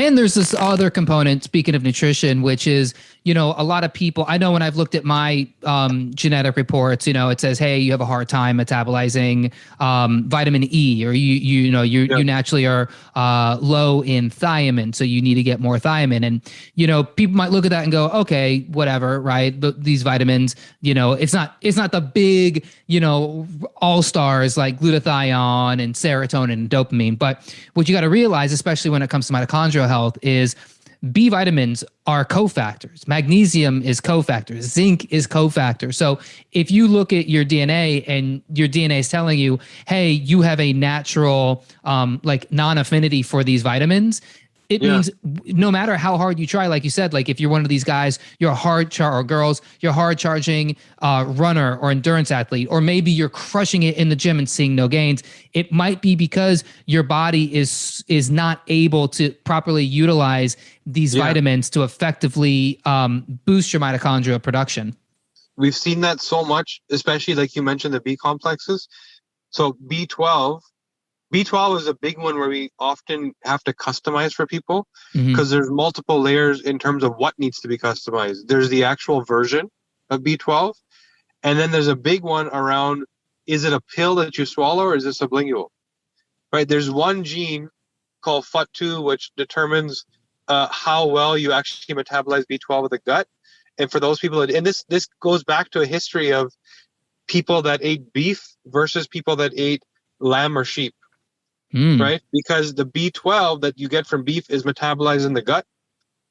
And there's this other component, speaking of nutrition, which is, you know, a lot of people, I know when I've looked at my genetic reports, you know, it says, hey, you have a hard time metabolizing vitamin E, or you naturally are low in thiamine, so you need to get more thiamine. And, you know, people might look at that and go, okay, whatever, right? But these vitamins, you know, it's not the big, you know, all stars like glutathione and serotonin and dopamine. But what you got to realize, especially when it comes to mitochondrial health, is B vitamins are cofactors. Magnesium is cofactor. Zinc is cofactor. So if you look at your DNA and your DNA is telling you, hey, you have a natural like non-affinity for these vitamins, it means no matter how hard you try, like you said, like if you're one of these guys, you're a or girls, you're hard charging runner or endurance athlete, or maybe you're crushing it in the gym and seeing no gains. It might be because your body is not able to properly utilize these vitamins to effectively boost your mitochondrial production. We've seen that so much, especially like you mentioned, the B complexes. So B12 is a big one where we often have to customize for people because there's multiple layers in terms of what needs to be customized. There's the actual version of B12, and then there's a big one around, is it a pill that you swallow or is it sublingual? Right? There's one gene called FUT2 which determines how well you actually metabolize B12 with the gut. And for those people, and this goes back to a history of people that ate beef versus people that ate lamb or sheep. Right? Because the B12 that you get from beef is metabolized in the gut.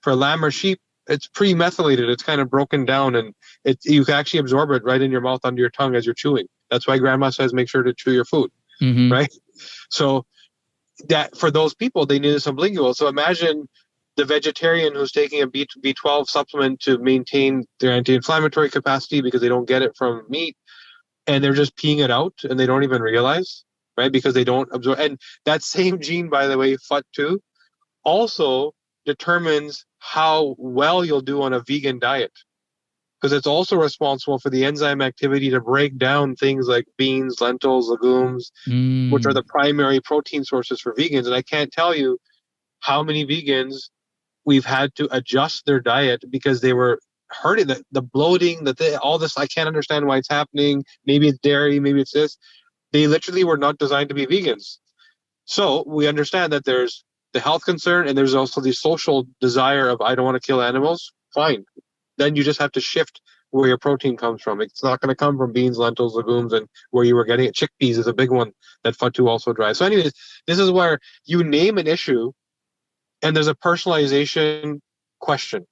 For lamb or sheep, it's pre-methylated. It's kind of broken down, and you can actually absorb it right in your mouth under your tongue as you're chewing. That's why grandma says make sure to chew your food, right? So that for those people, they need a sublingual. So imagine the vegetarian who's taking a B12 supplement to maintain their anti-inflammatory capacity because they don't get it from meat, and they're just peeing it out, and they don't even realize. Right? Because they don't absorb. And that same gene, by the way, FUT2, also determines how well you'll do on a vegan diet. Because it's also responsible for the enzyme activity to break down things like beans, lentils, legumes, which are the primary protein sources for vegans. And I can't tell you how many vegans we've had to adjust their diet because they were hurting, the bloating, all this, I can't understand why it's happening. Maybe it's dairy, maybe it's this. They literally were not designed to be vegans. So we understand that there's the health concern and there's also the social desire of, I don't want to kill animals. Fine. Then you just have to shift where your protein comes from. It's not going to come from beans, lentils, legumes, and where you were getting it. Chickpeas is a big one that FUT2 also drives. So anyways, this is where you name an issue and there's a personalization question.